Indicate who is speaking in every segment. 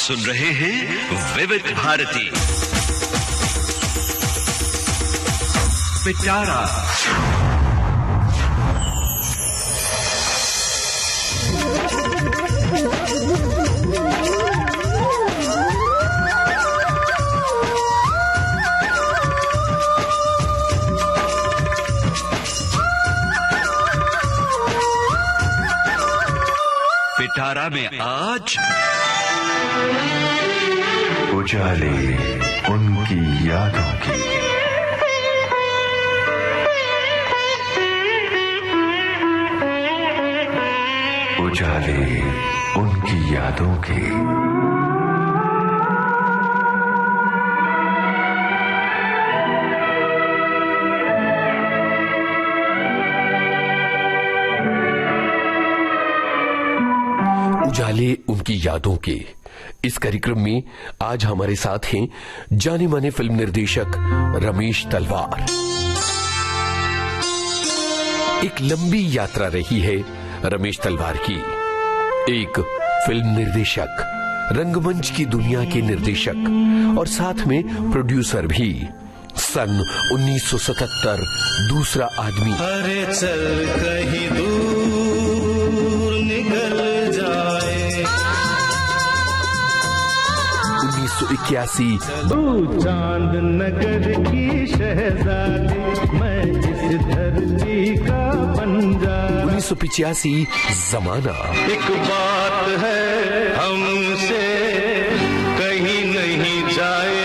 Speaker 1: सुन रहे हैं विविध भारती पिटारा। पिटारा में आज
Speaker 2: उजाले उनकी यादों की। उजाले उनकी यादों की।
Speaker 3: उजाले उनकी यादों के इस कार्यक्रम में आज हमारे साथ हैं जाने माने फिल्म निर्देशक रमेश तलवार। एक लंबी यात्रा रही है रमेश तलवार की। एक फिल्म निर्देशक, रंगमंच की दुनिया के निर्देशक और साथ में प्रोड्यूसर भी। सन 1977 दूसरा आदमी।
Speaker 4: अरे चल कहीं दूर निकल जाए।
Speaker 3: 1981
Speaker 4: चांद नगर की शहजादी, मैं इस धरती का बंजा।
Speaker 3: 1985 जमाना।
Speaker 4: एक बात है हमसे कहीं नहीं जाए।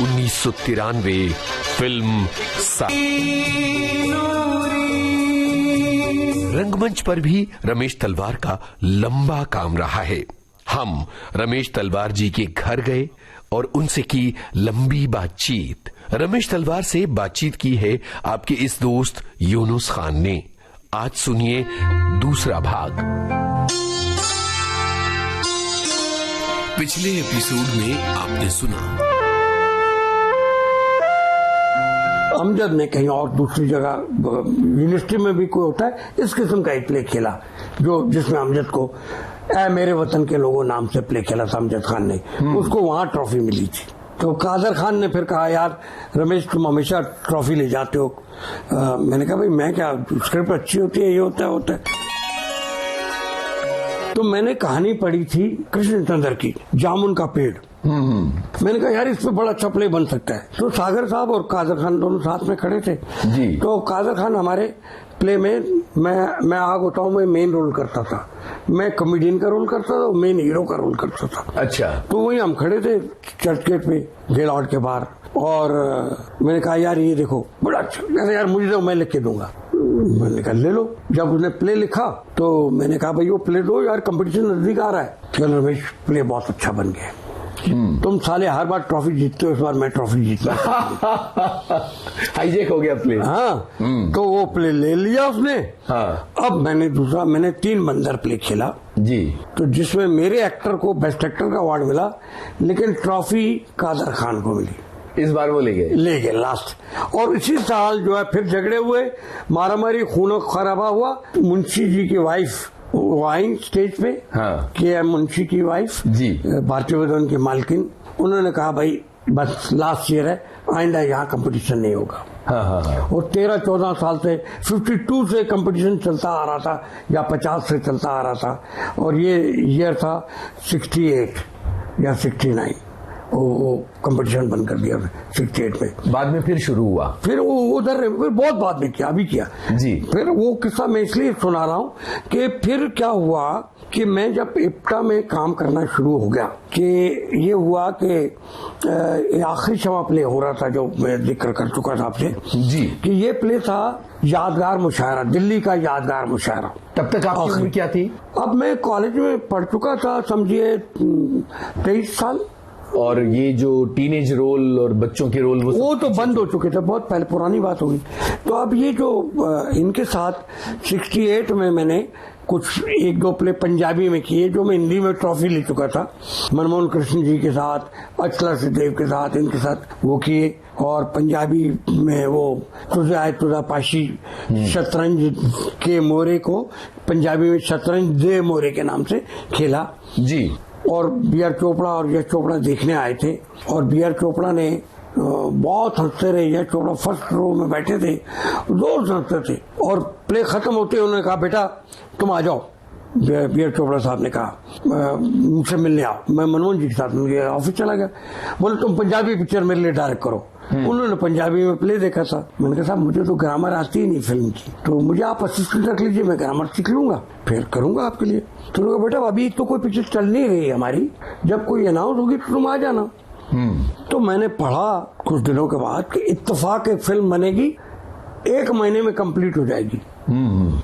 Speaker 3: 1993 फिल्म रंगमंच पर भी रमेश तलवार का लंबा काम रहा है। हम रमेश तलवार जी के घर गए और उनसे की लंबी बातचीत। रमेश तलवार से बातचीत की है आपके इस दोस्त यूनुस खान ने। आज सुनिए दूसरा भाग। पिछले एपिसोड में आपने सुना
Speaker 5: अमजद ने कहीं और दूसरी जगह यूनिवर्सिटी में भी कोई होता है इस किस्म का एक प्ले खेला जिसमें अमजद को ऐ मेरे वतन के लोगों नाम से प्ले खेला था अमजद खान ने। उसको वहां ट्रॉफी मिली थी। तो कादर खान ने फिर कहा, यार रमेश तुम हमेशा ट्रॉफी ले जाते हो। मैंने कहा भाई मैं क्या, स्क्रिप्ट अच्छी होती है, ये होता है। तो मैंने कहानी पढ़ी थी कृष्णचंद्र की, जामुन का पेड़। मैंने कहा यार इस पे बड़ा अच्छा प्ले बन सकता है। तो सागर साहब और कादर खान दोनों साथ में खड़े थे जी। तो कादर खान हमारे प्ले में मैं आग होता हूँ, मैं मेन रोल करता था, मैं कॉमेडियन का रोल करता था, मेन हीरो का रोल करता था। अच्छा। तो वही हम खड़े थे चर्च गेट पे गेल आउट के बाहर। और मैंने कहा यार ये देखो बड़ा अच्छा, कहते यार मुझे तो मैं लिख के दूंगा। मैंने कहा ले लो। जब उसने प्ले लिखा तो मैंने कहा भाई वो प्ले दो यार, कंपटीशन नजदीक आ रहा है। चल रमेश प्ले बहुत अच्छा बन गया। तुम साले हर बार ट्रॉफी जीतते हो, इस बार मैं ट्रॉफी जीतना।
Speaker 6: हाईजेक हो गया प्ले।
Speaker 5: हाँ। तो वो प्ले ले लिया उसने। हाँ। अब मैंने 3 बंदर प्ले खेला जी। तो जिसमें मेरे एक्टर को बेस्ट एक्टर का अवार्ड मिला, लेकिन ट्रॉफी कादर खान को मिली।
Speaker 6: इस बार वो ले गए
Speaker 5: लास्ट। और इसी साल जो है फिर झगड़े हुए, मारामारी, खून खराबा हुआ। मुंशी जी की वाइफ वो आई स्टेज पे। हाँ। के मुंशी की वाइफ जी, भारतीय विधान की मालकिन। उन्होंने कहा भाई बस लास्ट ईयर है, आइंदा यहाँ कंपटीशन नहीं होगा। हाँ। और 13-14 साल से 52 से कंपटीशन चलता आ रहा था या 50 से चलता आ रहा था। और ये ईयर था 68 या 69। वो कंपटीशन बंद कर दिया 68 में।
Speaker 6: बाद में फिर शुरू हुआ।
Speaker 5: फिर वो उधर फिर बहुत बाद में किया, अभी किया जी। फिर वो किस्सा मैं इसलिए सुना रहा हूँ कि फिर क्या हुआ कि मैं जब इप्टा में काम करना शुरू हो गया कि ये हुआ कि आखिरी शमा प्ले हो रहा था जो मैं जिक्र कर चुका था आपसे जी, कि ये प्ले था यादगार मुशायरा, दिल्ली का यादगार मुशायरा।
Speaker 6: तब तक आपकी उम्र क्या थी?
Speaker 5: अब मैं कॉलेज में पढ़ चुका था, समझिए 23 साल।
Speaker 6: और ये जो टीनेज रोल और बच्चों के रोल
Speaker 5: वो तो बंद हो चुके थे, बहुत पहले पुरानी बात होगी। तो अब ये जो इनके साथ 68 में मैंने कुछ 1-2 प्ले पंजाबी में किए, जो मैं हिंदी में ट्रॉफी ले चुका था। मनमोहन कृष्ण जी के साथ, अचला सिद्धेव के साथ, इनके साथ वो किए। और पंजाबी में वो तुझे आए तुझा पाशी, शतरंज के मोरे को पंजाबी में शतरंज दे मोरे के नाम से खेला जी। और बी आर चोपड़ा और यश चोपड़ा देखने आए थे और बी आर चोपड़ा ने बहुत हंसते रहे। यश चोपड़ा फर्स्ट रो में बैठे थे, जोर से हंसते थे और प्ले खत्म होते उन्होंने कहा बेटा तुम आ जाओ। बी आर चोपड़ा साहब ने कहा मुझसे मिलने आओ। मैं मनमोहन जी के साथ उनके ऑफिस चला गया। बोले तुम पंजाबी पिक्चर मेरे लिए डायरेक्ट करो। उन्होंने पंजाबी में प्ले देखा था। मैंने कहा साहब मुझे तो ग्रामर आती ही नहीं फिल्म की, तो मुझे आप असिस्टेंट रख लीजिए, मैं ग्रामर सीख लूंगा फिर करूंगा आपके लिए। तो उन्होंने कहा बेटा अभी तो कोई पिक्चर चल नहीं रही हमारी, जब कोई अनाउंस होगी तो तुम आ जाना। तो मैंने पढ़ा कुछ दिनों के बाद कि इत्तेफाक एक फिल्म बनेगी, 1 महीने में कंप्लीट हो जाएगी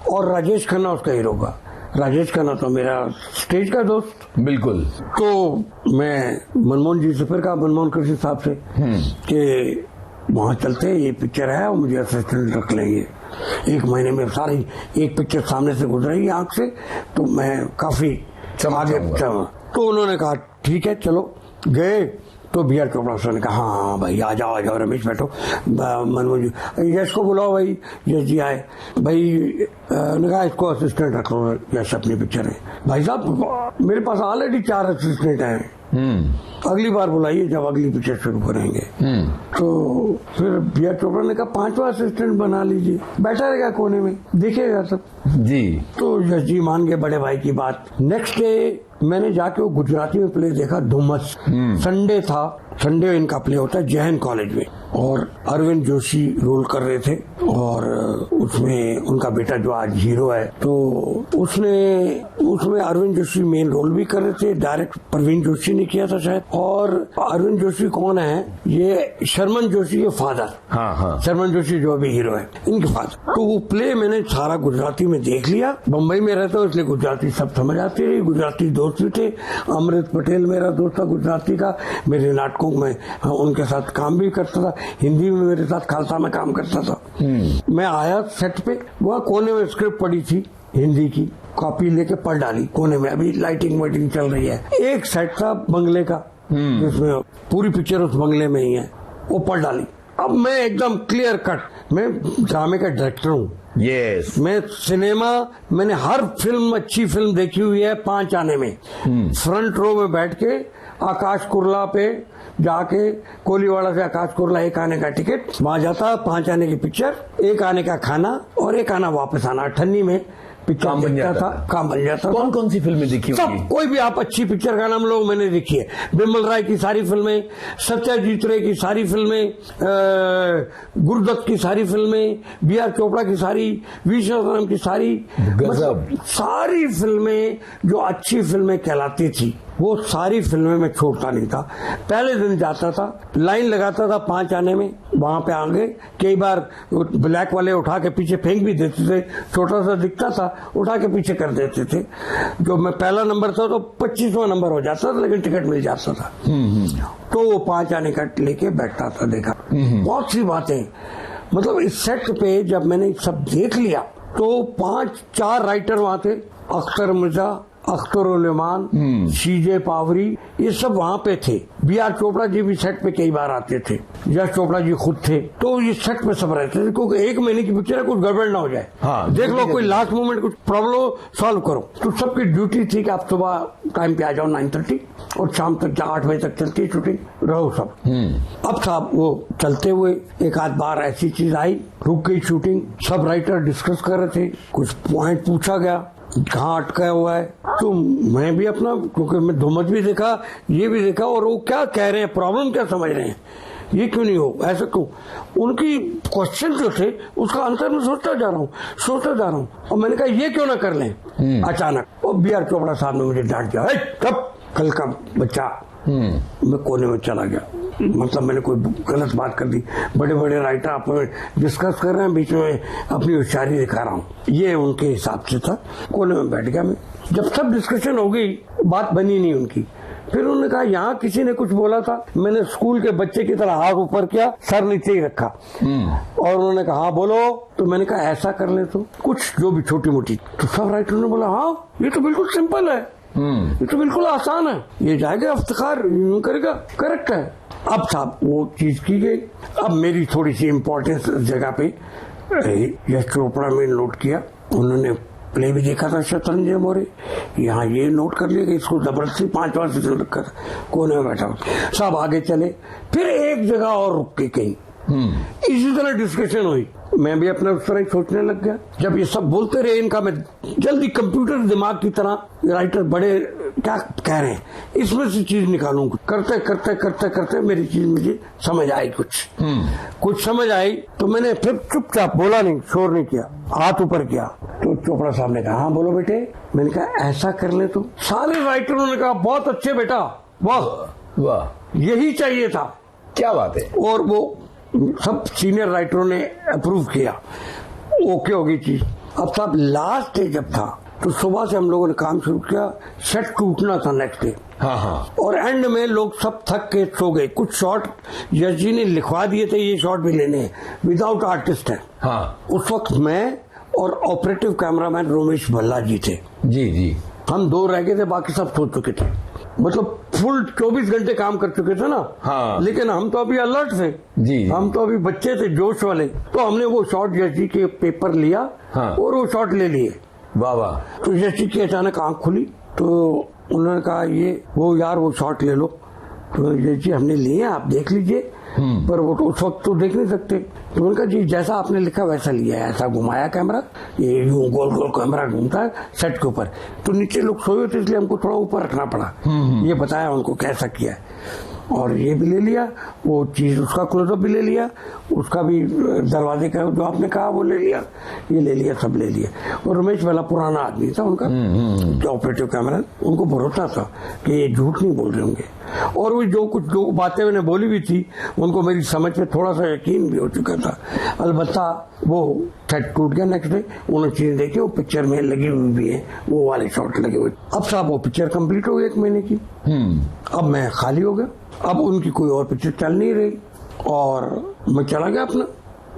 Speaker 5: और राजेश खन्ना उसका हीरो होगा। राजेश खन्ना तो मेरा स्टेज का दोस्त।
Speaker 6: बिल्कुल।
Speaker 5: तो मैं मनमोहन जी से फिर कहा, मनमोहन कृष्ण साहब से कि वहां चलते हैं, ये पिक्चर है और मुझे असिस्टेंट रख लेंगे। 1 महीने में सारी एक पिक्चर सामने से गुजरेगी आंख से, तो मैं काफी आगे। तो उन्होंने कहा ठीक है चलो। गए तो बी आर चोपड़ा ने कहा हाँ भाई आ जाओ रमेश बैठो। मनमोहन जी यश को बुलाओ भाई। यश जी आए भाई ने कहा इसको असिस्टेंट रख लो यश अपनी पिक्चर में। भाई साहब मेरे पास ऑलरेडी 4 असिस्टेंट हैं, अगली बार बुलाइए जब अगली पिक्चर शुरू करेंगे। तो फिर बी आर चोपड़ा ने कहा 5वां असिस्टेंट बना लीजिए, बैठा रहेगा कोने में देखेगा सब
Speaker 6: जी।
Speaker 5: तो यश जी मान गए बड़े भाई की बात। नेक्स्ट डे मैंने जाके वो गुजराती में प्ले देखा, धुम्मस। संडे था, संडे इनका प्ले होता है जैन कॉलेज में और अरविंद जोशी रोल कर रहे थे और उसमें उनका बेटा जो आज हीरो है तो उसमें अरविंद जोशी मेन रोल भी कर रहे थे। डायरेक्ट प्रवीण जोशी ने किया था शायद। और अरविंद जोशी कौन है? ये शर्मन जोशी के फादर।
Speaker 6: हाँ।
Speaker 5: शर्मन जोशी जो अभी हीरो है इनके फादर। तो वो प्ले मैंने सारा गुजराती में देख लिया। बम्बई में रहता हूँ इसलिए गुजराती सब समझ आती रही। गुजराती दोस्त भी थे। अमृत पटेल मेरा दोस्त था गुजराती का, मेरे नाटकों में उनके साथ काम भी करता था। हिंदी में मेरे साथ खालसा में काम करता था। मैं आया सेट पे, वहाँ कोने में स्क्रिप्ट पड़ी थी हिंदी की, कॉपी लेके पढ़ डाली कोने में। अभी लाइटिंग वाइटिंग चल रही है। एक सेट था बंगले का जिसमें पूरी पिक्चर उस बंगले में ही है, वो पढ़ डाली। अब मैं एकदम क्लियर कट, मैं ड्रामे का डायरेक्टर हूँ।
Speaker 6: यस।
Speaker 5: मैं सिनेमा, मैंने हर फिल्म अच्छी फिल्म देखी हुई है 5 आने में। फ्रंट रो में बैठ के आकाश कुरला पे जाके, कोलीवाड़ा से आकाश कुरला 1 आने का टिकट, वहां जाता 5 आने की पिक्चर, 1 आने का खाना और 1 आना वापस आना। अठन्नी में पिक्चर
Speaker 6: काम बन जाता था।
Speaker 5: कौन
Speaker 6: कौन सी फिल्में देखी होंगी?
Speaker 5: सब, कोई भी आप अच्छी पिक्चर का नाम लो मैंने देखी है। बिमल राय की सारी फिल्में, सत्यजीत रे की सारी फिल्में, गुरुदत्त की सारी फिल्में, बी आर चोपड़ा की सारी, वी शास्त्रम की सारी, मतलब सारी फिल्में जो अच्छी फिल्में कहलाती थी वो सारी फिल्में में छोड़ता नहीं था। पहले दिन जाता था, लाइन लगाता था 5 आने में, वहां पे आगे कई बार ब्लैक वाले उठा के पीछे फेंक भी देते थे, छोटा सा दिखता था उठा के पीछे कर देते थे। जो मैं पहला नंबर था तो 25वां नंबर हो जाता था, लेकिन टिकट मिल जाता था। तो वो 5 आने का लेके बैठता था। देखा बहुत सी बातें, मतलब इस सेट पे जब मैंने सब देख लिया तो 5-4 राइटर वहां थे, अख्तर मिर्जा, अख्तर उलेमान, सीजे पावरी, ये सब वहाँ पे थे। बी आर चोपड़ा जी भी सेट पे कई बार आते थे, यश चोपड़ा जी खुद थे। तो ये सेट पे सब रहते थे क्योंकि 1 महीने की पिक्चर है, कुछ गड़बड़ ना हो जाए।
Speaker 6: हाँ,
Speaker 5: देख लो कोई लास्ट मोमेंट कुछ प्रॉब्लम हो सॉल्व करो। तो सबकी ड्यूटी थी कि आप सुबह टाइम पे आ जाओ 9:30 और शाम तक 8 बजे तक चलती शूटिंग, रहो सब। अब साहब वो चलते हुए 1-आध बार ऐसी चीज आई, रुक गई शूटिंग। सब राइटर डिस्कस कर रहे थे, कुछ पॉइंट पूछा गया कहाँ अटका हुआ है। तो मैं भी अपना, क्योंकि मैं धुम्मस भी देखा, ये भी देखा, और वो क्या कह रहे हैं, प्रॉब्लम क्या समझ रहे हैं, ये क्यों नहीं हो, ऐसा क्यों, उनकी क्वेश्चन जो थे उसका आंसर मैं सोचता जा रहा हूँ। और मैंने कहा ये क्यों ना कर लें। अचानक और बी आर चोपड़ा साहब ने मुझे डांट दिया, कब कल का बच्चा। मैं कोने में चला गया, मतलब मैंने कोई गलत बात कर दी। बड़े बड़े राइटर आप डिस्कस कर रहे हैं, बीच में अपनी होशियारी दिखा रहा हूँ, ये उनके हिसाब से था। कोने में बैठ गया मैं। जब सब डिस्कशन हो गई, बात बनी नहीं उनकी। फिर उन्होंने कहा यहाँ किसी ने कुछ बोला था, मैंने स्कूल के बच्चे की तरह हाथ ऊपर किया, सर नीचे ही रखा, और उन्होंने कहा हाँ बोलो। तो मैंने कहा ऐसा कर ले तो कुछ जो भी छोटी मोटी। तो सब राइटर ने बोला हाँ ये तो बिल्कुल सिंपल है, ये तो बिल्कुल आसान है, ये जाएगा इफ्तिखार यूं करेगा, करेक्ट है। अब साहब वो चीज की गई। अब मेरी थोड़ी सी इम्पोर्टेंस जगह पे यश चोपड़ा में नोट किया, उन्होंने प्ले भी देखा था शतरंज मोरे, यहाँ ये नोट कर लिया कि इसको जबरदस्ती 5 बार से चल रखा था, कोने में बैठा सब आगे चले, फिर एक जगह और रुक के कहीं इसी तरह डिस्कशन हुई। मैं भी अपना उस तरह ही सोचने लग गया। जब ये सब बोलते रहे इनका, मैं जल्दी कंप्यूटर दिमाग की तरह राइटर बड़े क्या कह रहे हैं इसमें से चीज निकालूंगा। करते करते करते करते मेरी चीज मुझे समझ आई, कुछ समझ आई तो मैंने फिर चुपचाप बोला नहीं, शोर नहीं किया, हाथ ऊपर किया। तो चोपड़ा साहब ने कहा हाँ बोलो बेटे। मैंने कहा ऐसा कर ले तो। सारे राइटरों ने कहा बहुत अच्छे बेटा, वाह
Speaker 6: वाह,
Speaker 5: यही चाहिए था,
Speaker 6: क्या बात है।
Speaker 5: और वो सब सीनियर राइटरों ने अप्रूव किया, ओके हो गई चीज। अब साहब लास्ट डे जब था तो सुबह से हम लोगों ने काम शुरू किया, सेट टूटना था नेक्स्ट डे।
Speaker 6: हाँ हाँ,
Speaker 5: और एंड में लोग सब थक के सो गए। कुछ शॉट यश जी ने लिखवा दिए थे, ये शॉट भी लेने हैं, विदाउट आर्टिस्ट है।
Speaker 6: हाँ,
Speaker 5: उस वक्त मैं और ऑपरेटिव कैमरामैन रोमेश भल्ला जी थे।
Speaker 6: जी जी,
Speaker 5: हम 2 रह गए थे, बाकी सब सो चुके थे। मतलब फुल 24 घंटे काम कर चुके थे ना।
Speaker 6: हाँ।
Speaker 5: लेकिन हम तो अभी अलर्ट थे
Speaker 6: जी।
Speaker 5: हम तो अभी बच्चे थे जोश वाले। तो हमने वो शॉट यश जी के पेपर लिया।
Speaker 6: हाँ।
Speaker 5: और वो शॉट ले लिए।
Speaker 6: वाह वाह।
Speaker 5: तो यश जी की अचानक आंख खुली तो उन्होंने कहा ये वो यार वो शॉट ले लो। तो यश जी हमने लिए, आप देख लीजिए। पर वो तो उस वक्त तो देख नहीं सकते। तो उन्होंने कहा जी जैसा आपने लिखा वैसा लिया है। ऐसा घुमाया कैमरा, ये यूं गोल गोल कैमरा घूमता है सेट के ऊपर। तो नीचे लोग सोए थे इसलिए हमको थोड़ा ऊपर रखना पड़ा। ये बताया उनको कैसा किया है। और ये भी ले लिया, वो चीज उसका क्लोजअप भी ले लिया, उसका भी दरवाजे का जो आपने कहा वो ले लिया, ये ले लिया, सब ले लिया। और रमेश वाला पुराना आदमी था उनका, जो ऑपरेटिव कैमरा, उनको भरोसा था कि ये झूठ नहीं बोल रहे होंगे। और वो जो बातें मैंने बोली भी थी उनको मेरी समझ पे थोड़ा सा यकीन भी हो चुका था। अलबत्ता वो सेट टूट गया नेक्स्ट डे। उन्होंने चीज देखी, वो पिक्चर में लगी हुई भी है, वो वाले शॉट लगे हुए। अब साहब वो पिक्चर कंप्लीट हो गई 1 महीने की। अब मैं खाली हो गया। अब उनकी कोई और पिक्चर चल नहीं रही और मैं चला गया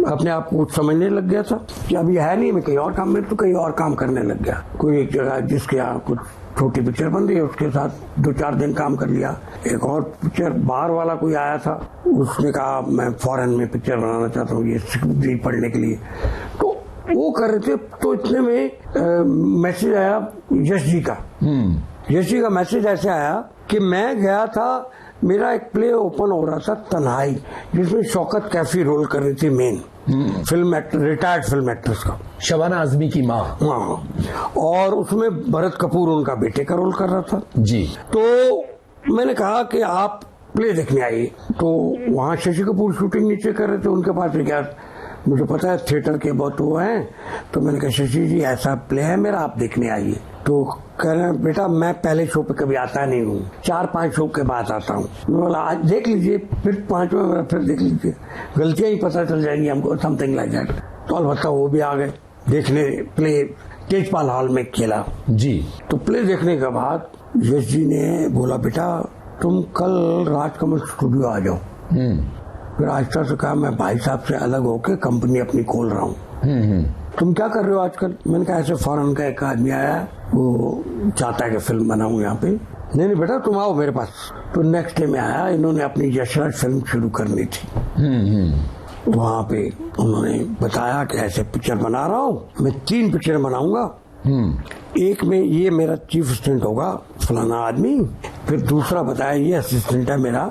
Speaker 5: अपने आप को समझने लग गया था कि अभी है नहीं, मैं कहीं और काम में तो कहीं और काम करने लग गया। कोई एक जगह जिसके यहाँ कुछ छोटी पिक्चर बन रही है उसके साथ 2-4 दिन काम कर लिया। एक और पिक्चर बाहर वाला कोई आया था, उसने कहा मैं फॉरेन में पिक्चर बनाना चाहता हूँ ये स्क्रिप्ट पढ़ने के लिए। तो वो कर रहे थे। तो इतने में मैसेज आया यश जी का। यश जी का मैसेज ऐसे आया कि मैं गया था, मेरा एक प्ले ओपन हो रहा था तन्हाई, जिसमें शौकत कैफी रोल कर रही थी main film actor, retired film actress का,
Speaker 6: शबाना आजमी की माँ।
Speaker 5: हाँ। और उसमें भरत कपूर उनका बेटे का रोल कर रहा था
Speaker 6: जी।
Speaker 5: तो मैंने कहा कि आप प्ले देखने आइए। तो वहाँ शशि कपूर शूटिंग नीचे कर रहे थे, उनके पास क्या, मुझे पता है थिएटर के बहुत वो हैं। तो मैंने कहा शशि जी ऐसा प्ले है मेरा, आप देखने आइए। तो कह रहे हैं बेटा मैं पहले शो पे कभी आता नहीं हूँ, 4-5 शो के बाद आता हूँ। मैं बोला आज देख लीजिए, फिर 5वें फिर देख लीजिए, गलतियां ही पता चल जाएंगी हमको, समथिंग लाइक दैट। तो अलबत्ता वो भी आ गए देखने। प्ले तेजपाल हॉल में खेला
Speaker 6: जी।
Speaker 5: तो प्ले देखने के बाद यश जी ने बोला बेटा तुम कल राजकमल स्टूडियो आ जाओ। फिर आहिस्ता से कहा मैं भाई साहब से अलग होके कंपनी अपनी खोल रहा हूँ। तुम क्या कर रहे हो आजकल? मैंने कहा ऐसे फॉरेन का एक आदमी आया, वो चाहता है कि फिल्म बनाऊं यहाँ पे। नहीं बेटा तुम आओ मेरे पास। तो नेक्स्ट डे में आया, इन्होंने अपनी यशराज फिल्म शुरू करनी थी। वहाँ पे उन्होंने बताया कि ऐसे पिक्चर बना रहा हूँ मैं, 3 पिक्चर बनाऊंगा। एक में ये मेरा चीफ असिस्टेंट होगा फलाना आदमी, फिर दूसरा बताया ये असिस्टेंट है मेरा,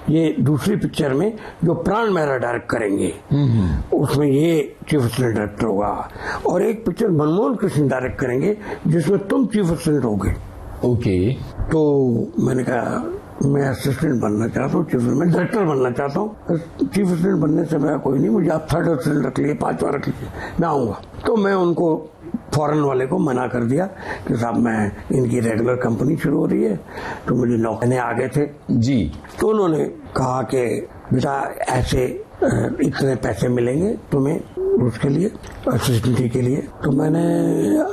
Speaker 5: ये दूसरी पिक्चर में जो प्राण मेहरा डायरेक्ट करेंगे उसमें ये चीफ असिस्टेंट डायरेक्टर होगा, और एक पिक्चर मनमोहन कृष्ण डायरेक्ट करेंगे जिसमें तुम चीफ असिस्टेंट होगे। ओके। तो मैंने कहा मैं असिस्टेंट बनना चाहता हूँ, मैं डायरेक्टर बनना चाहता हूँ। चीफ असिस्टेंट बनने से मेरा कोई नहीं, मुझे आप 3rd असिस्टेंट रख लिए, 5वां रख लीजिए, मैं आऊंगा। तो मैं उनको फॉरेन वाले को मना कर दिया कि साहब मैं इनकी रेगुलर कंपनी शुरू हो रही है, तो मुझे नौकरी आ गए थे जी। तो उन्होंने कहा कि बेटा ऐसे इतने पैसे मिलेंगे तुम्हें उसके लिए, असिस्टेंट के लिए। तो मैंने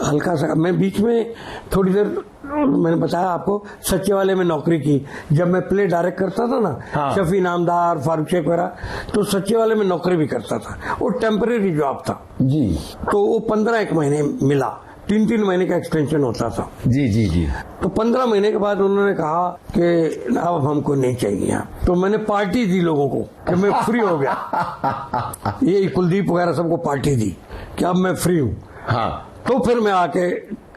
Speaker 5: हल्का सा, मैं बीच में थोड़ी देर मैंने बताया आपको सच्चे वाले में नौकरी की, जब मैं प्ले डायरेक्ट करता था ना। हाँ। शफी नामदार, फारूक शेख वगैरह, तो सच्चे वाले में नौकरी भी करता था, वो टेम्परेरी जॉब था जी। तो वो 15 महीने मिला, 3-3 महीने का एक्सटेंशन होता था जी जी जी। तो 15 महीने के बाद उन्होंने कहा कि अब हमको नहीं चाहिए। तो मैंने पार्टी दी लोगों को कि मैं फ्री हो गया। ये कुलदीप वगैरह सबको पार्टी दी कि अब मैं फ्री हूँ। हाँ। तो फिर मैं आके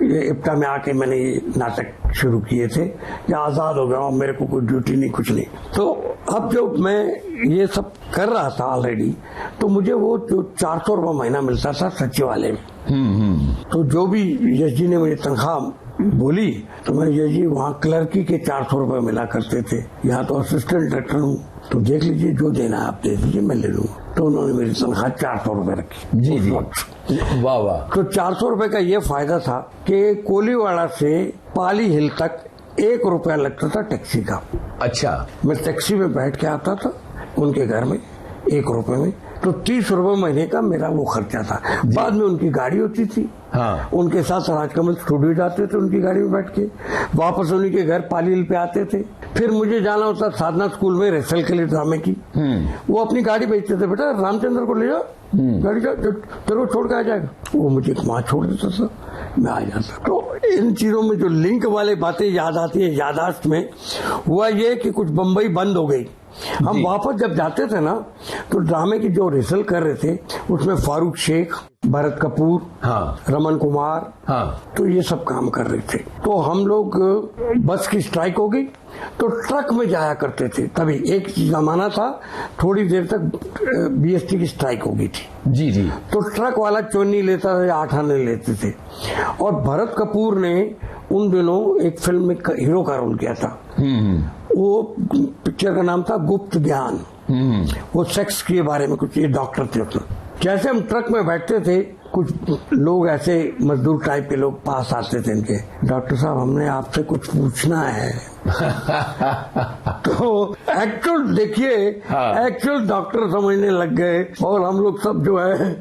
Speaker 5: ये इप्टा में आके मैंने ये नाटक शुरू किए थे कि आजाद हो गया हूं, मेरे को कोई ड्यूटी नहीं, कुछ नहीं। तो अब जो मैं ये सब कर रहा था ऑलरेडी, तो मुझे वो जो 400 रुपये महीना मिलता था सचिवालय में, तो जो भी यश जी ने मुझे तनख्वाह बोली तो मैंने यश जी वहाँ क्लर्की के 400 रुपये मिला करते थे, यहाँ तो असिस्टेंट डायरेक्टर हूँ, तो देख लीजिए जो देना है आप दे दीजिए, मैं ले लूंगा। तो उन्होंने मेरी तनख्वाह 400 रुपये रखी।
Speaker 6: जी जी, वाह वाह।
Speaker 5: तो 400 रुपये का ये फायदा था कि कोलीवाड़ा से पाली हिल तक 1 रुपया लगता था टैक्सी का।
Speaker 6: अच्छा,
Speaker 5: मैं टैक्सी में बैठ के आता था उनके घर में 1 रुपये में, तो 30 रुपये महीने का मेरा वो खर्चा था। बाद में उनकी गाड़ी होती थी,
Speaker 6: हाँ,
Speaker 5: उनके साथ राजकमल स्टूडियो जाते थे, उनकी गाड़ी में बैठ के वापस उन्हीं के घर पाली हिल पे आते थे। फिर मुझे जाना होता साधना स्कूल में रिहर्सल के लिए ड्रामे की, वो अपनी गाड़ी भेजते थे, बेटा रामचंद्र को ले जाओ, गाड़ी जा, तेरे को छोड़ के आ जाएगा। वो मुझे वहां छोड़ देता था, मैं आ जाता। तो इन चीजों में जो लिंक वाली बातें याद आती है यादाश्त में, हुआ ये कि कुछ बम्बई बंद हो गई। हम वापस जब जाते थे ना, तो ड्रामे की जो रिहर्सल कर रहे थे उसमें फारूक शेख, भरत कपूर,
Speaker 6: हाँ,
Speaker 5: रमन कुमार,
Speaker 6: हाँ,
Speaker 5: तो ये सब काम कर रहे थे। तो हम लोग बस की स्ट्राइक हो गई तो ट्रक में जाया करते थे। तभी एक जमाना था, थोड़ी देर तक बीएसटी की स्ट्राइक हो गई थी।
Speaker 6: जी जी,
Speaker 5: तो ट्रक वाला चोनी लेता था या 8 आने लेते थे। और भरत कपूर ने उन दिनों एक फिल्म में हीरो का रोल किया था। वो पिक्चर का नाम था गुप्त ज्ञान। वो सेक्स के बारे में कुछ, ये डॉक्टर थे उसमें। जैसे हम ट्रक में बैठते थे, कुछ लोग ऐसे मजदूर टाइप के लोग पास आते थे इनके, डॉक्टर साहब हमने आपसे कुछ पूछना है। तो एक्चुअल देखिए, एक्चुअल डॉक्टर समझने लग गए और हम लोग सब जो है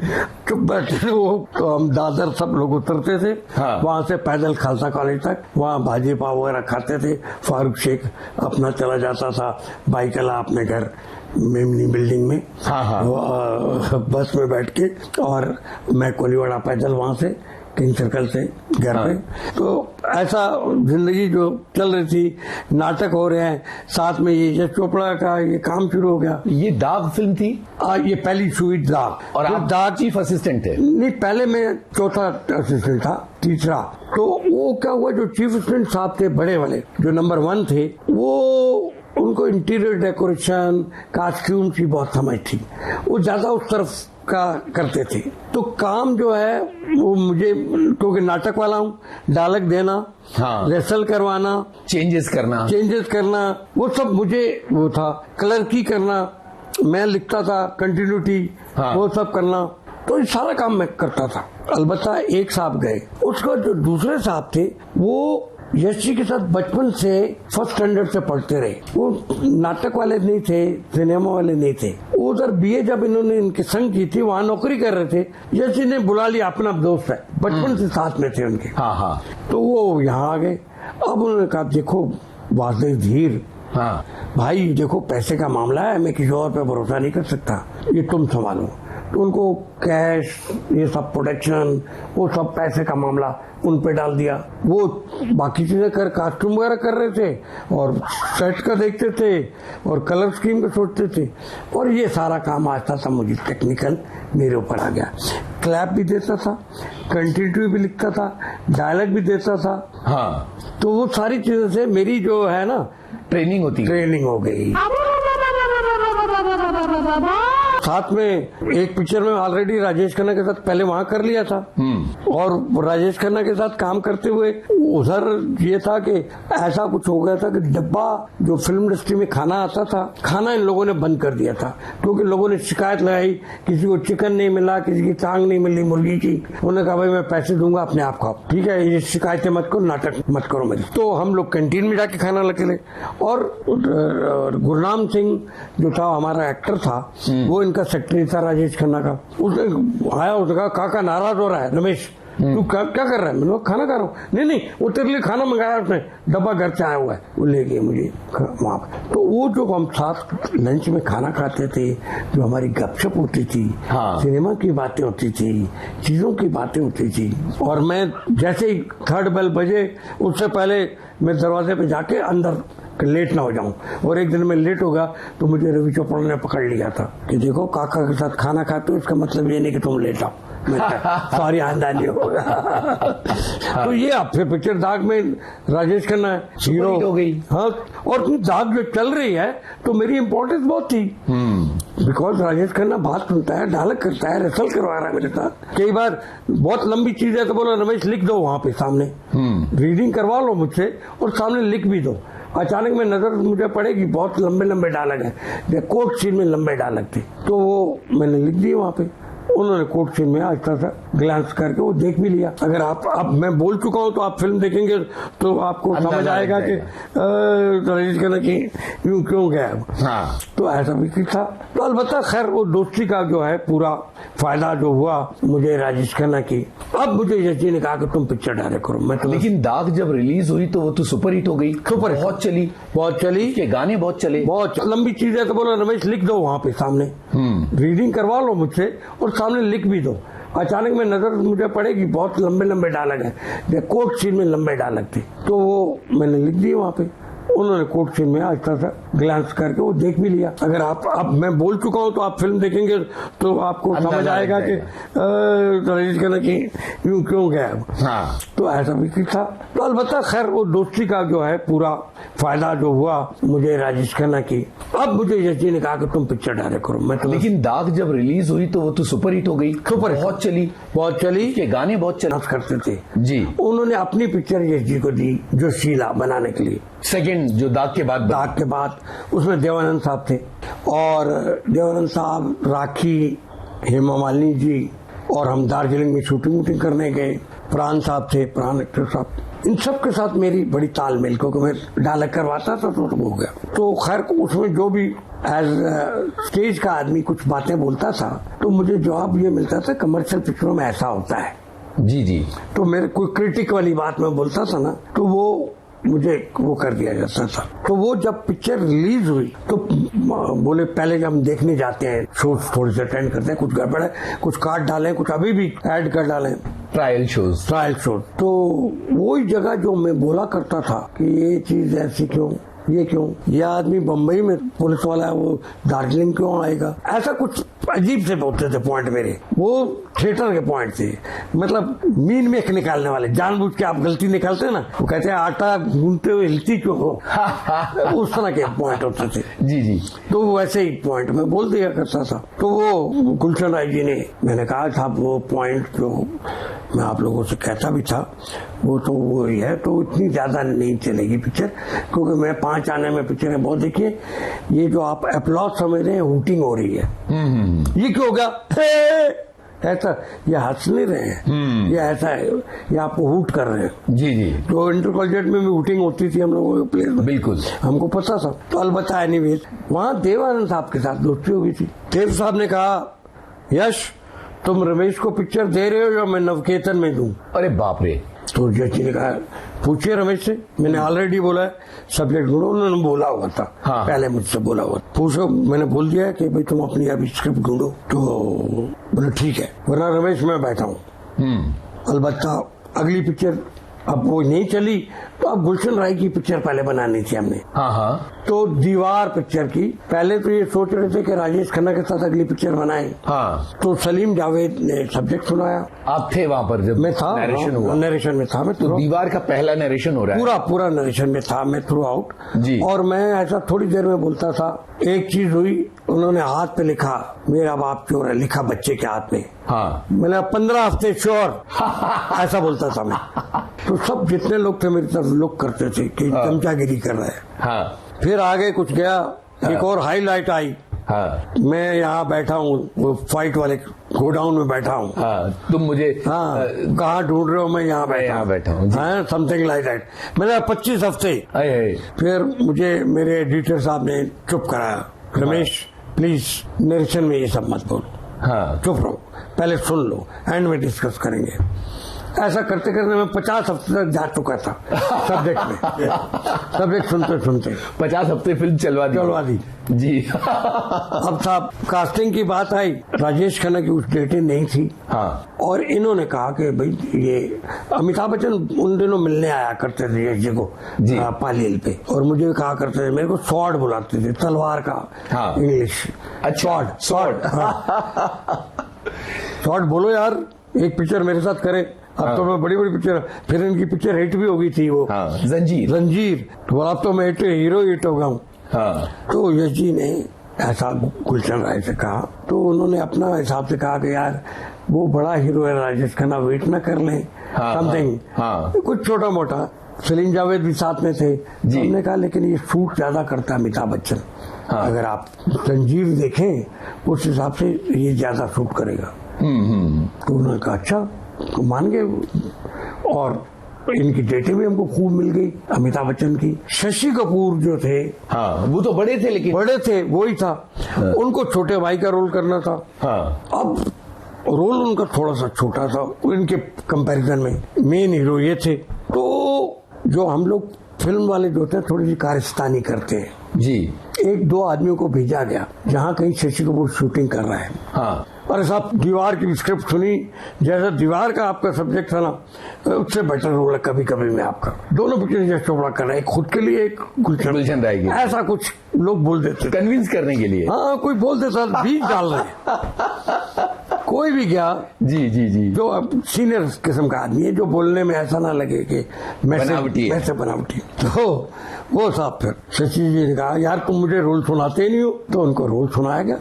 Speaker 5: चुप बैठे। वो तो हम दादर सब लोग उतरते थे, वहां से पैदल खालसा कॉलेज तक, वहां भाजी पाव वगैरह खाते थे। फारूक शेख अपना चला जाता था बाइकला अपने घर मेमनी बिल्डिंग में, बस में बैठ के, और मैं कोलीवाड़ा पैदल वहां से किंग सर्कल से घर पे। तो ऐसा जिंदगी जो चल रही थी, नाटक हो रहे हैं, साथ में ये यश चोपड़ा का ये काम शुरू हो गया।
Speaker 6: ये दाग फिल्म थी?
Speaker 5: ये पहली शुरू दाग।
Speaker 6: और आप दाग चीफ असिस्टेंट थे?
Speaker 5: नहीं, पहले मैं चौथा असिस्टेंट था, तीसरा। तो वो क्या हुआ, जो चीफ असिस्टेंट साहब थे बड़े वाले, जो नंबर 1 थे, वो उनको इंटीरियर डेकोरेशन, कॉस्ट्यूम की बहुत समझ थी, वो ज्यादा उस तरफ का करते थे। तो काम जो है वो मुझे, क्योंकि नाटक वाला हूँ, डायलॉग देना, रिहर्सल करवाना, चेंजेस करना, वो सब मुझे वो था। क्लर्की करना, मैं लिखता था, कंटिन्यूटी, वो सब करना, तो ये सारा काम मैं करता था। अलबत्ता एक साहब गए, उसका जो दूसरे साहब थे वो यश जी के साथ बचपन से फर्स्ट स्टैंडर्ड से पढ़ते रहे। वो नाटक वाले नहीं थे, सिनेमा वाले नहीं थे। उधर बीए जब इन्होंने इनके संग की थी, वहाँ नौकरी कर रहे थे। यश जी ने बुला लिया, अपना दोस्त है, बचपन से साथ में थे उनके। तो वो यहाँ आ गए। अब उन्होंने कहा, देखो वासुदेव धीर, भाई देखो पैसे का मामला है, मैं किसी और पे भरोसा नहीं कर सकता, ये तुम संभालो। तो उनको कैश, ये सब प्रोटेक्शन, वो सब पैसे का मामला उन पे डाल दिया। वो बाकी चीजें कर, कॉस्ट्यूम वगैरह कर रहे थे और सेट का देखते थे और कलर स्कीम का सोचते थे, और ये सारा काम आता था मुझे टेक्निकल मेरे ऊपर आ गया। क्लैप भी देता था, कंटिन्यूटी भी लिखता था, डायलॉग भी देता था। तो वो सारी चीजों से मेरी जो है ना ट्रेनिंग हो गई। साथ में एक पिक्चर में ऑलरेडी राजेश खन्ना के साथ पहले वहाँ कर लिया था, और राजेश खन्ना के साथ काम करते हुए उधर ये था कि ऐसा कुछ हो गया था कि डब्बा जो फिल्म इंडस्ट्री में खाना आता था, खाना इन लोगों ने बंद कर दिया था, क्योंकि लोगों ने शिकायत लगाई, किसी को चिकन नहीं मिला, किसी की टांग नहीं मिली मुर्गी की। उन्होंने कहा भाई मैं पैसे दूंगा, अपने आप खाओ, ठीक है, ये शिकायतें मत करो, नाटक मत करो मेरी। तो हम लोग कैंटीन में जाके खाना लेके, और गुरनाम सिंह जो था हमारा एक्टर था, वो इनका सेक्रेटरी था राजेश खन्ना का। उसने आया, उसने कहा काका नाराज हो रहा है रमेश, तू क्या कर रहा है? मैंने खाना खा रहा हूँ। नहीं, वो तेरे लिए खाना मंगाया उसने, डब्बा घर से आया हुआ है, वो ले गए मुझे वहां पर। तो वो जो हम साथ लंच में खाना खाते थे, जो हमारी गपशप होती थी, सिनेमा की बातें होती थी, चीजों की बातें होती थी, और मैं जैसे ही 3rd बेल बजे, उससे पहले मैं दरवाजे पे जाके अंदर लेट ना हो जाऊं। और एक दिन मैं लेट हो गया तो मुझे रवि चोपड़ा ने पकड़ लिया था कि देखो काका के साथ खाना खाते हो, इसका मतलब ये नहीं कि तुम लेट आओ, सॉरी आंदा नहीं होगा। तो ये अब फिर पिक्चर दाग में राजेश खन्ना हीरो
Speaker 6: हो गई।
Speaker 5: हाँ, और दाग जो चल रही है तो मेरी इंपॉर्टेंस बहुत थी, बिकॉज राजेश खन्ना बात सुनता है, डायलॉग करता है, रिहर्सल करवा रहा है मेरे साथ। कई बार बहुत लंबी चीज है तो बोला रमेश लिख दो वहां पे सामने, रीडिंग करवा लो मुझसे और सामने लिख भी दो। अचानक में नजर मुझे पड़ेगी बहुत लंबे लंबे डायलॉग है, कोर्ट सीन में लंबे डायलॉग थे, तो वो मैंने लिख दिए वहां पे। उन्होंने कोर्ट सीन में अच्छा सा ग्लांस करके वो देख भी लिया। अगर आप अब मैं बोल चुका हूं तो आप फिल्म देखेंगे तो आपको समझ आएगा कि राजेश खन्ना की यूं क्यों गया।
Speaker 6: हाँ।
Speaker 5: तो ऐसा भी था। तो अलबत्ता खैर वो दोस्ती का जो है पूरा फायदा जो हुआ मुझे राजेश खन्ना की। अब मुझे यश जी ने कहा कि तुम पिक्चर डायरेक्ट करो। मैं तो
Speaker 6: लेकिन दाग जब रिलीज हुई तो वो तो सुपर हिट हो गई,
Speaker 5: सुपर हिट।
Speaker 6: बहुत चली, के गाने बहुत चले,
Speaker 5: बहुत लंबी चीज है तो बोला रमेश लिख दो वहां पे सामने, रीडिंग करवा लो मुझसे और सामने लिख भी दो। अचानक में नजर मुझे पड़ेगी बहुत लंबे लंबे डायलॉग है, कोर्ट सीन में लंबे डायलॉग थे, तो वो मैंने लिख दिए वहां पे। उन्होंने कोर्ट सीन में अच्छा सा ग्लांस करके वो देख भी लिया। अगर आप अब मैं बोल चुका हूं तो आप फिल्म देखेंगे तो आपको समझ आएगा कि राजेश खन्ना की यूं क्यों गया।
Speaker 6: हाँ।
Speaker 5: तो ऐसा भी था। तो अलबत्ता खैर वो दोस्ती का जो है पूरा फायदा जो हुआ मुझे राजेश खन्ना की। अब मुझे यश जी ने कहा कि तुम पिक्चर डायरेक्ट करो। मैं तो
Speaker 6: लेकिन दाग जब रिलीज हुई तो वो तो सुपर हिट हो गई,
Speaker 5: सुपर
Speaker 6: बहुत चली, के गाने बहुत चले
Speaker 5: करते थे
Speaker 6: जी।
Speaker 5: उन्होंने अपनी पिक्चर यश जी को दी जो शीला बनाने के लिए,
Speaker 6: सेकंड जो दाग के बाद
Speaker 5: उसमें देवानंद साहब थे और देवानंद साहब, राखी, हेमा मालिनी जी और हम दार्जिलिंग में शूटिंग करने गए। प्राण साहब थे, प्राण एक्टर साहब, इन सब के साथ मेरी बड़ी तालमेल, क्योंकि मैं डायलॉग करवाता था तो हो गया। तो खैर उसमें जो भी एज स्टेज का आदमी कुछ बातें बोलता था तो मुझे जवाब ये मिलता था कमर्शियल पिक्चरों में ऐसा होता है।
Speaker 6: जी।
Speaker 5: तो मेरे कोई क्रिटिक वाली बात मैं बोलता था ना तो वो मुझे वो कर दिया जाता था। तो वो जब पिक्चर रिलीज हुई तो बोले पहले जब हम देखने जाते हैं शोज थोड़े से अटेंड करते हैं, कुछ गड़बड़ है, कुछ काट डालें, कुछ अभी भी ऐड कर डालें,
Speaker 6: ट्रायल शोज। तो
Speaker 5: वही जगह जो मैं बोला करता था कि ये चीज ऐसी क्यों, ये क्यों, ये आदमी बम्बई में पुलिस वाला है, वो दार्जिलिंग क्यों आएगा, ऐसा कुछ अजीब से बोलते थे पॉइंट मेरे। वो थिएटर के पॉइंट थे, मतलब मीन में निकालने वाले, जानबूझ के आप गलती निकालते हैं ना, वो कहते हैं आटा गूंथते हुए हिलती क्यों हो, उस तरह के पॉइंट होते थे।
Speaker 6: जी।
Speaker 5: तो वैसे ही पॉइंट मैं बोल दिया करता था। तो वो गुलशन राय जी ने, मैंने कहा था वो पॉइंट जो मैं आप लोगों से कहता भी था वो तो वो ही है, तो इतनी ज्यादा नहीं चलेगी पिक्चर, क्योंकि मैं 5 आने में पिक्चर है बहुत देखिए। ये जो आप अप्लॉज समझ रहे हैं, हूटिंग हो रही है, ये क्यों होगा ऐसा, ये हंस नहीं रहे हैं, ये ऐसा है, ये आपको हूट कर रहे हैं।
Speaker 6: जी।
Speaker 5: तो इंटर कॉलेज में भी हूटिंग होती थी हम लोगों के प्लेस में,
Speaker 6: बिल्कुल
Speaker 5: हमको पता था। तो अलबत्ता एनीवेज वहां देवानंद साहब के साथ दोस्ती हो गई थी। देव साहब ने कहा यश तुम रमेश को पिक्चर दे रहे हो या मैं नवकेतन में दूं?
Speaker 6: अरे बाप रे।
Speaker 5: तो जज ने कहा पूछिए रमेश से, मैंने ऑलरेडी बोला है सब्जेक्ट ढूंढो, उन्होंने बोला हुआ था। हाँ। पहले मुझसे बोला हुआ, पूछो, मैंने बोल दिया कि भाई तुम अपनी अभी स्क्रिप्ट ढूंढो। तो बोले ठीक है, वरना रमेश मैं बैठा हूँ। अलबत्ता अगली पिक्चर अब वो नहीं चली तो अब गुलशन राय की पिक्चर पहले बनानी थी हमने।
Speaker 6: हाँ।
Speaker 5: तो दीवार पिक्चर की पहले तो ये सोच रहे थे कि राजेश खन्ना के साथ अगली पिक्चर बनाए।
Speaker 6: हाँ।
Speaker 5: तो सलीम जावेद ने सब्जेक्ट सुनाया।
Speaker 6: आप थे वहाँ पर जब
Speaker 5: मैं था,
Speaker 6: नरेशन हुआ?
Speaker 5: नरेशन में था मैं।
Speaker 6: तो दीवार का पहला नरेशन हो रहा है?
Speaker 5: पूरा नरेशन में था मैं थ्रू आउट
Speaker 6: जी।
Speaker 5: और मैं ऐसा थोड़ी देर में बोलता था। एक चीज हुई, उन्होंने हाथ पे लिखा मेरा बाप चोर है, लिखा बच्चे के हाथ में।
Speaker 6: हाँ।
Speaker 5: मैंने 15 हफ्ते श्योर ऐसा बोलता था मैं। तो सब जितने लोग थे मेरी तरफ लुक करते थे कि चमचागिरी कर रहे हैं।
Speaker 6: हाँ।
Speaker 5: फिर आगे कुछ गया, एक और हाईलाइट आई।
Speaker 6: हाँ।
Speaker 5: मैं यहाँ बैठा हूँ, वो फाइट वाले गोडाउन में बैठा हूँ।
Speaker 6: हाँ। तुम मुझे
Speaker 5: कहाँ ढूंढ रहे हो? मैं यहाँ बैठा हूँ। Something like that. मैंने 25 हफ्ते। फिर मुझे मेरे एडिटर साहब ने चुप कराया, रमेश प्लीज नरेशन में ये सब मत बोलो। हाँ। चुप रहो, पहले सुन लो, एंड में डिस्कस करेंगे। ऐसा करते करते मैं 50 हफ्ते तक जा चुका था सब्जेक्ट में। सब्जेक्ट सुनते 50
Speaker 6: हफ्ते फिल्म चलवा दी जी।
Speaker 5: अब साहब कास्टिंग की बात आई, राजेश खन्ना की उस डेटें नहीं थी। हाँ। और इन्होंने कहा कि भाई ये अमिताभ बच्चन उन दिनों मिलने आया करते थे यश जी को पालील पे, और मुझे कहा करते थे, मेरे को स्वॉर्ड बुलाते थे, तलवार का इंग्लिश।
Speaker 6: अच्छा, स्वॉर्ड।
Speaker 5: शॉर्ट बोलो यार, एक पिक्चर मेरे साथ करे। अब तो मैं बड़ी बड़ी पिक्चर, फिर इनकी पिक्चर हिट भी हो गई थी वो, जंजीर। तो अब तो मैं हीरो हिट हो गया हूँ। तो यश जी ने ऐसा गुलशन राय से कहा, तो उन्होंने अपना हिसाब से कहा कि यार वो बड़ा हीरो है, राजेश खन्ना वेट ना कर लें, समथिंग कुछ छोटा मोटा। सलीम जावेद भी साथ में थे। हमने कहा लेकिन ये शूट ज्यादा करता है अमिताभ बच्चन, अगर आप जंजीर देखें उस हिसाब से ये ज्यादा शूट करेगा। तो उन्होंने कहा अच्छा, तो मान गए। और इनकी डेटें भी हमको खूब मिल गई अमिताभ बच्चन की। शशि कपूर जो थे,
Speaker 6: वो तो बड़े थे, लेकिन
Speaker 5: बड़े थे, वही था। उनको छोटे भाई का रोल करना था। अब रोल उनका थोड़ा सा छोटा था इनके कंपैरिजन में, मेन हीरो ये थे। तो जो हम लोग फिल्म वाले जो थे थोड़ी सी कारस्तानी करते हैं
Speaker 6: जी।
Speaker 5: एक दो आदमियों को भेजा गया जहाँ कहीं शशि कपूर शूटिंग कर रहा है। अरे साहब, दीवार की स्क्रिप्ट सुनी, जैसा दीवार का आपका सब्जेक्ट था ना, उससे बेटर रोल है कभी कभी में आपका। दोनों पिक्चर जैसे चोपड़ा कर रहे हैं, खुद के लिए एक गुलशन रहेगी, ऐसा कुछ लोग बोल देते,
Speaker 6: कन्विंस करने के लिए।
Speaker 5: हाँ, कोई बोल देता, बीज डाल रहे कोई भी गया
Speaker 6: जी
Speaker 5: जो सीनियर किस्म का आदमी है, जो बोलने में ऐसा ना लगे कि
Speaker 6: बनावटी
Speaker 5: तो वो साहब फिर शशि जी ने कहा यार तुम मुझे रोल सुनाते नहीं हो, तो उनको रोल सुनाया गया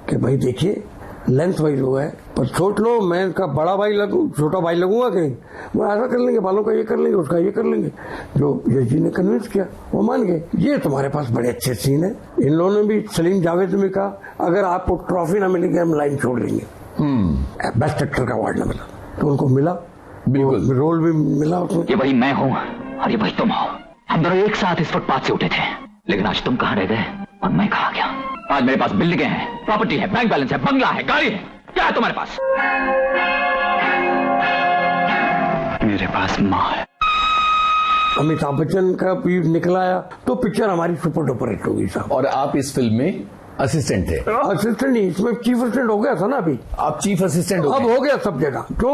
Speaker 5: कि भाई देखिए लेंथ वाइज हुआ है, पर सोच लो मैं इनका बड़ा भाई लगूं, छोटा भाई लगूंगा कहीं, वो ऐसा कर लेंगे, बालों का ये कर लेंगे, उसका ये कर लेंगे। जो यश जी ने कन्विंस किया वो मान गए। ये तुम्हारे पास बड़े अच्छे सीन है। इन लोगों ने भी, सलीम जावेद ने कहा अगर आपको ट्रॉफी ना मिलेगी हम लाइन छोड़ लेंगे, बेस्ट एक्टर का अवार्ड ना मिला, तो उनको मिला, बिल्कुल रोल भी मिला उसमें।
Speaker 7: ये वही मैं हूँ और ये वही तुम हो। हम दोनों एक साथ इस फुटपाथ से उठे थे, लेकिन आज तुम कहाँ रह गए और मैं कहाँ गया। आज मेरे पास बिल्डिंगें हैं, प्रॉपर्टी है, बैंक बैलेंस है, बंगला है, गाड़ी है, क्या है तुम्हारे पास? मेरे पास माँ है।
Speaker 5: अमिताभ बच्चन का भी निकला आया तो पिक्चर हमारी सुपर डुपर हिट होगी साहब।
Speaker 6: और आप इस फिल्म में असिस्टेंट थे?
Speaker 5: असिस्टेंट नहीं, इसमें चीफ असिस्टेंट हो गया था ना। अभी
Speaker 6: आप चीफ असिस्टेंट
Speaker 5: अब हो गया सब जगह। तो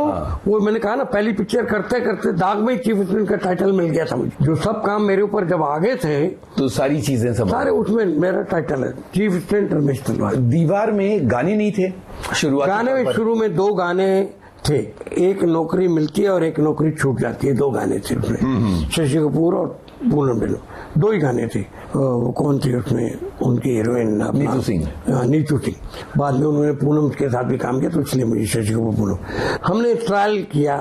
Speaker 5: वो मैंने कहा ना, पहली पिक्चर करते करते दाग में चीफ असिस्टेंट का टाइटल मिल गया था मुझे। जो सब काम मेरे ऊपर जब आ गए थे
Speaker 6: तो सारी चीजें सब
Speaker 5: सारे उसमें मेरा टाइटल है चीफ असिस्टेंट रमेश तलवार।
Speaker 6: दीवार में गाने नहीं थे शुरुआत?
Speaker 5: गाने में शुरू में 2 गाने थे, एक नौकरी मिलती है और एक नौकरी छूट जाती है, 2 गाने थे उसमें। शशि कपूर और पूनम ढिल्लों, 2 ही गाने थे। वो कौन थी उसमें उनकी हीरोइन?
Speaker 6: नीतू सिंह।
Speaker 5: नीतू सिंह। बाद में उन्होंने पूनम के साथ भी काम किया, तो इसलिए मुझे शशि कपूर पूनम। हमने ट्रायल किया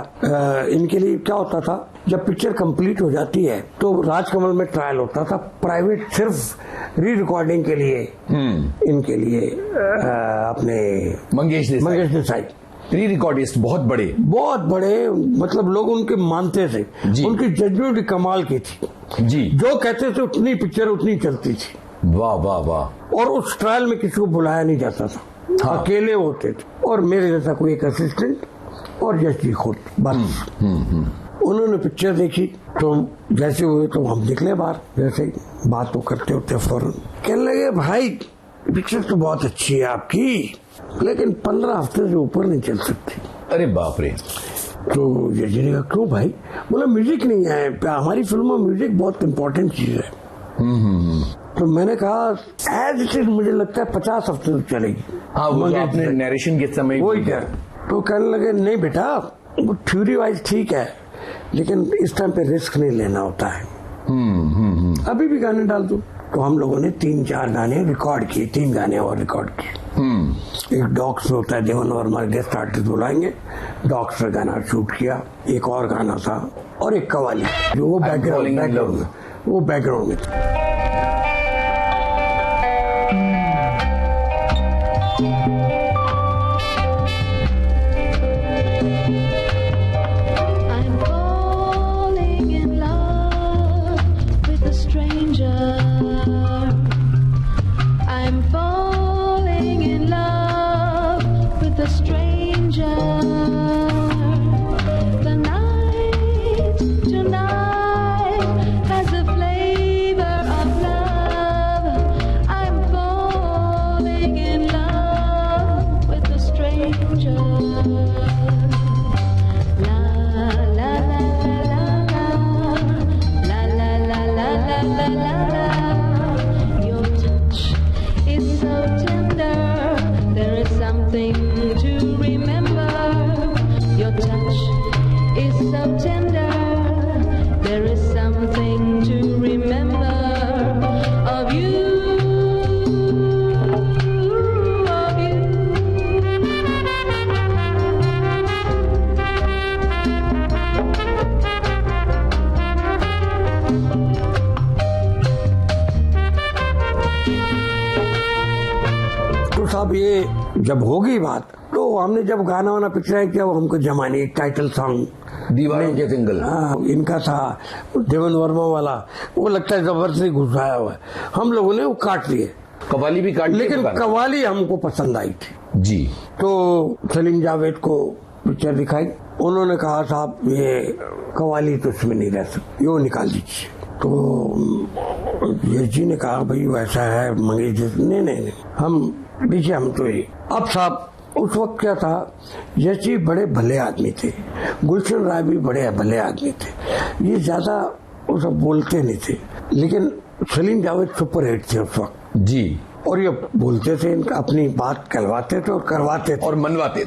Speaker 5: इनके लिए। क्या होता था, जब पिक्चर कंप्लीट हो जाती है तो राजकमल में ट्रायल होता था प्राइवेट, सिर्फ री रिकॉर्डिंग के लिए, इनके लिए अपने
Speaker 6: मंगेश देसाई री रिकॉर्डिस्ट, बहुत बड़े, मतलब लोग उनके मानते थे। उनकी जजमेंट कमाल की थी जी, जो कहते थे उतनी पिक्चर उतनी चलती थी। वाह वाह वाह।
Speaker 5: और उस ट्रायल में किसी को बुलाया नहीं जाता था, अकेले होते थे, और मेरे जैसा कोई एक असिस्टेंट और यश जी खुद, बस। उन्होंने पिक्चर देखी तो जैसे हुए तो हम निकले बाहर, जैसे बात तो करते होते फौरन कहने लगे भाई पिक्चर तो बहुत अच्छी है आपकी, लेकिन 15 हफ्ते से ऊपर नहीं चल सकती।
Speaker 6: अरे बाप रे।
Speaker 5: तो ये जी ने कहा क्यों भाई? बोला म्यूजिक नहीं है, हमारी फिल्मों में म्यूजिक बहुत इम्पोर्टेंट चीज है। तो मैंने कहा एज इट इज मुझे लगता है 50 हफ्ते तक चलेगी।
Speaker 6: हाँ, वो आपने नरेशन के समय
Speaker 5: वही क्या। तो कहने लगे नहीं बेटा, वो थ्योरी वाइज ठीक है, लेकिन इस टाइम पे रिस्क नहीं लेना होता है। अभी भी गाने डाल दो। तो हम लोगों ने 3-4 गाने रिकॉर्ड किए, 3 गाने और रिकॉर्ड किए। एक डॉग्स में होता है, देवन और हमारे गेस्ट आर्टिस्ट बुलाएंगे, डॉग्स में गाना शूट किया। एक और गाना था और एक कवाली, जो वो बैकग्राउंड में था।
Speaker 8: Your touch is so tender, there is something to remember.
Speaker 5: तो साहब ये जब होगी बात, तो हमने जब गाना वाना पिक्चराइज किया, वो हमको जमानी एक टाइटल सॉन्ग
Speaker 6: दीवारों के सिंगल,
Speaker 5: हाँ इनका था देवन वर्मा वाला, वो लगता है जबरदस्ती घुसाया हुआ है, हम लोगों ने वो काट लिए,
Speaker 6: कवाली भी काट,
Speaker 5: लेकिन कवाली हमको पसंद आई थी
Speaker 6: जी।
Speaker 5: तो सलीम जावेद को पिक्चर दिखाई, उन्होंने कहा साहब ये कवाली तो इसमें नहीं रह सकती, वो निकाल दीजिए। तो यश जी ने कहा भाई वैसा है मंगेश जी, नहीं हम देखिए हम तो ये। अब साहब उस वक्त क्या था, यश जी बड़े भले आदमी थे, गुलशन राय भी बड़े भले आदमी थे, ये ज्यादा वो सब बोलते नहीं थे, लेकिन सलीम जावेद सुपर हिट थे उस वक्त
Speaker 6: जी,
Speaker 5: और ये बोलते थे, इनका अपनी बात कहलवाते थे और करवाते थे
Speaker 6: और मनवाते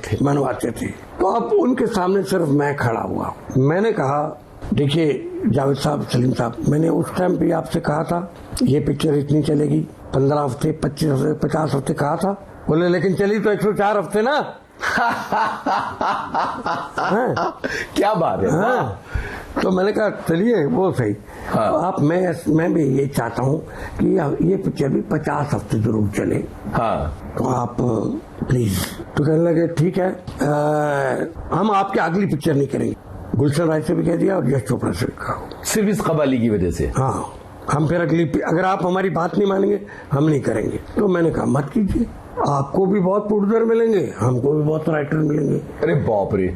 Speaker 6: थे।
Speaker 5: तो अब उनके सामने सिर्फ मैं खड़ा हुआ, मैंने कहा देखिए जावेद साहब, सलीम साहब, मैंने उस टाइम पे आपसे कहा था ये पिक्चर इतनी चलेगी, 15 हफ्ते 25 हफ्ते 50 हफ्ते कहा था, बोले लेकिन चली तो 104 हफ्ते ना।
Speaker 6: क्या बात है।
Speaker 5: हाँ। तो मैंने कहा चलिए वो सही।
Speaker 6: हाँ।
Speaker 5: आप मैं भी ये चाहता हूँ कि ये पिक्चर भी 50 हफ्ते जरूर चले।
Speaker 6: हाँ।
Speaker 5: तो आप प्लीज। तो कहने लगे ठीक है, हम आपकी अगली पिक्चर नहीं करेंगे। गुलशन राय से भी कह दिया और यश चोपड़ा से भी कहा,
Speaker 6: सिर्फ इस कवाली की वजह से।
Speaker 5: हाँ, हम फिर अगर आप हमारी बात नहीं मानेंगे हम नहीं करेंगे। तो मैंने कहा मत कीजिए, आपको भी बहुत प्रोड्यूसर मिलेंगे, हमको भी बहुत राइटर मिलेंगे।
Speaker 6: अरे बाप रे।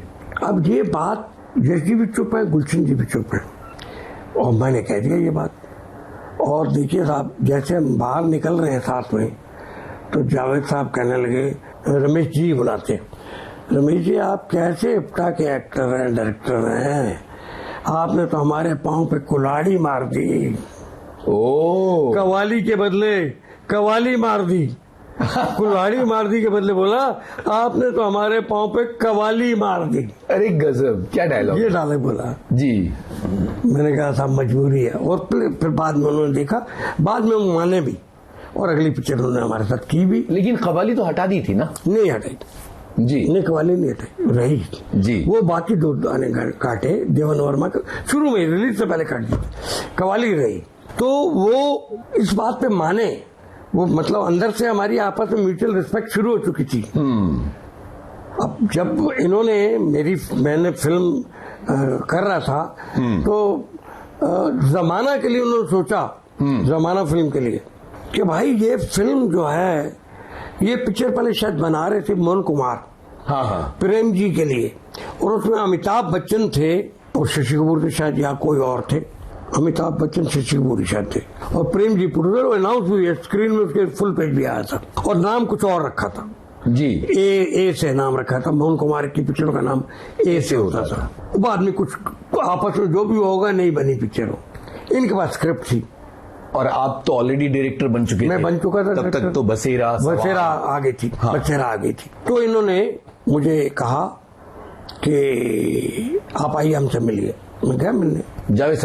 Speaker 5: अब ये बात यश जी भी चुप है, गुलशन जी भी चुप है, और मैंने कह दिया ये बात। और देखिए साहब, जैसे हम बाहर निकल रहे हैं साथ में, तो जावेद साहब कहने लगे, रमेश जी बुलाते, रमेश जी आप कैसे इप्टा के एक्टर हैं, डायरेक्टर हैं, आपने तो हमारे पांव पे कुल्हाड़ी मार दी।
Speaker 6: ओ,
Speaker 5: कवाली के बदले कवाली मार दी। कुल्हाड़ी मार दी के बदले बोला आपने तो हमारे पांव पे कवाली मार दी।
Speaker 6: अरे गजब, क्या डायलॉग।
Speaker 5: ये डायलॉग बोला
Speaker 6: जी।
Speaker 5: मैंने कहा साहब मजबूरी है। और फिर बाद में उन्होंने देखा, बाद में वो माने भी, और अगली पिक्चर उन्होंने हमारे साथ की भी।
Speaker 6: लेकिन कवाली तो हटा दी थी ना।
Speaker 5: नहीं हटाई
Speaker 6: जी,
Speaker 5: नहीं, कवाली नहीं हटाई, रही
Speaker 6: जी।
Speaker 5: वो बाकी 2 गाने काटे देवन वर्मा का, शुरू में रिलीज से पहले काट दी, कवाली रही। तो वो इस बात पे माने, वो मतलब अंदर से हमारी आपस में म्यूचुअल रिस्पेक्ट शुरू हो चुकी थी। अब जब इन्होंने मैंने फिल्म कर रहा था, तो जमाना के लिए उन्होंने सोचा, जमाना फिल्म के लिए, कि भाई ये फिल्म जो है, ये पिक्चर पहले शायद बना रहे थे मोहन कुमार,
Speaker 6: हाँ हाँ,
Speaker 5: प्रेम जी के लिए, और उसमें अमिताभ बच्चन थे और शशि कपूर थे शायद, या कोई और थे। अमिताभ बच्चन, शशि कपूर शायद थे, और प्रेम जी प्रोड्यूसर। अनाउंस हुई है, स्क्रीन में उसके फुल पेज भी आया था, और नाम कुछ और रखा था
Speaker 6: जी,
Speaker 5: ए से नाम रखा था। मोहन कुमार की पिक्चरों का नाम ए से होता था। बाद में कुछ आपस में जो भी होगा नहीं बनी पिक्चर हो। इनके पास स्क्रिप्ट थी,
Speaker 6: और आप तो ऑलरेडी डायरेक्टर बन चुके थे।
Speaker 5: मैं बन चुका था
Speaker 6: तब तक तो बसेरा
Speaker 5: आ गई थी।
Speaker 6: हाँ।
Speaker 5: बसेरा आ गई थी। तो इन्होंने मुझे कहा कि आप आइए हमसे मिलिए। मैं गया मिलने,
Speaker 6: जावेद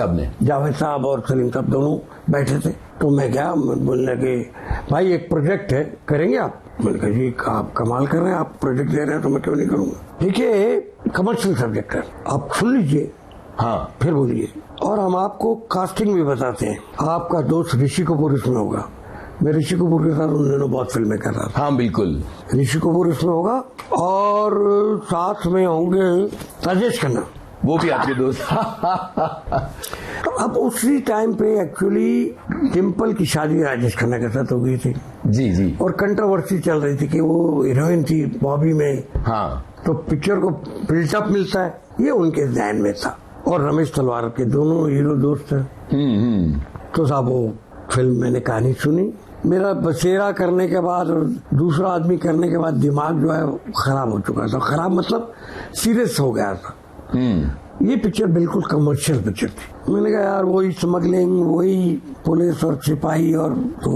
Speaker 6: साहब
Speaker 5: और सलीम साहब दोनों बैठे थे। तो मैं गया, बोलने लगे भाई एक प्रोजेक्ट है, करेंगे आप? मैंने कहा जी आप कमाल कर रहे हैं, आप प्रोजेक्ट दे रहे हैं तो मैं क्यों नहीं करूंगा। देखिए कमर्शियल सब्जेक्ट है, आप सुन लीजिए,
Speaker 6: हाँ
Speaker 5: फिर बोलिए। और हम आपको कास्टिंग भी बताते हैं। आपका दोस्त ऋषि कपूर इसमें होगा। मैं ऋषि कपूर के साथ उन दिनों बहुत फिल्में कर रहा था।
Speaker 6: हाँ बिल्कुल,
Speaker 5: ऋषि कपूर इसमें होगा, और साथ में होंगे राजेश खन्ना,
Speaker 6: वो भी आपके दोस्त।
Speaker 5: तो अब उसी टाइम पे एक्चुअली डिम्पल की शादी राजेश खन्ना के साथ हो गई थी।
Speaker 6: जी जी।
Speaker 5: और कंट्रोवर्सी चल रही थी कि वो हीरोइन थी बॉबी में,
Speaker 6: हाँ,
Speaker 5: तो पिक्चर को बिल्टअप मिलता है, ये उनके ध्यान में था। और रमेश तलवार के दोनों हीरो दोस्त हैं। तो साहब वो फिल्म मैंने कहानी सुनी। मेरा बसेरा करने के बाद और दूसरा आदमी करने के बाद दिमाग जो है खराब हो चुका था। खराब मतलब सीरियस हो गया था। ये पिक्चर बिल्कुल कमर्शियल पिक्चर थी। मैंने कहा यार वही स्मगलिंग, वही पुलिस और सिपाही, और तो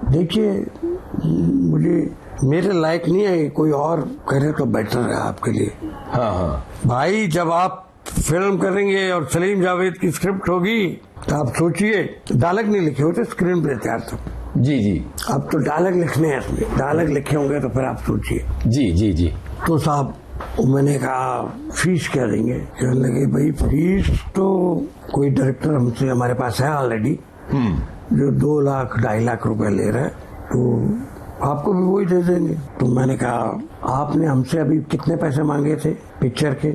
Speaker 5: देखिए मुझे मेरे लायक नहीं है, कोई और करे तो बेटर है आपके लिए।
Speaker 6: हाँ हाँ
Speaker 5: भाई जब आप फिल्म करेंगे और सलीम जावेद की स्क्रिप्ट होगी तो आप सोचिए, डायलॉग नहीं लिखे होते, स्क्रीन प्ले तैयार था।
Speaker 6: जी जी।
Speaker 5: अब तो डायलॉग लिखने हैं, इसमें डायलॉग लिखे होंगे तो फिर आप सोचिए।
Speaker 6: जी जी जी।
Speaker 5: तो साहब मैंने कहा फीस क्या देंगे? कहने लगे भाई फीस तो कोई डायरेक्टर हमसे हमारे पास है ऑलरेडी, जो 2 लाख 2.5 लाख रुपए ले रहा है, तो आपको भी वही दे देंगे। तो मैंने कहा आपने हमसे अभी कितने पैसे मांगे थे पिक्चर के?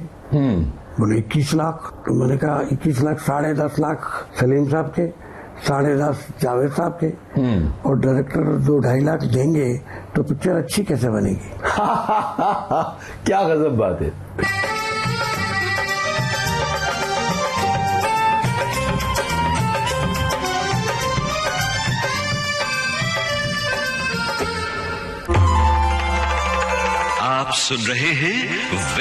Speaker 5: बोले 21 लाख। तो मैंने कहा 21 लाख, 10.5 लाख सलीम साहब के, 10.5 जावेद साहब के, और डायरेक्टर 2-2.5 लाख देंगे तो पिक्चर अच्छी कैसे बनेगी?
Speaker 6: क्या गजब बात है।
Speaker 1: आप सुन रहे हैं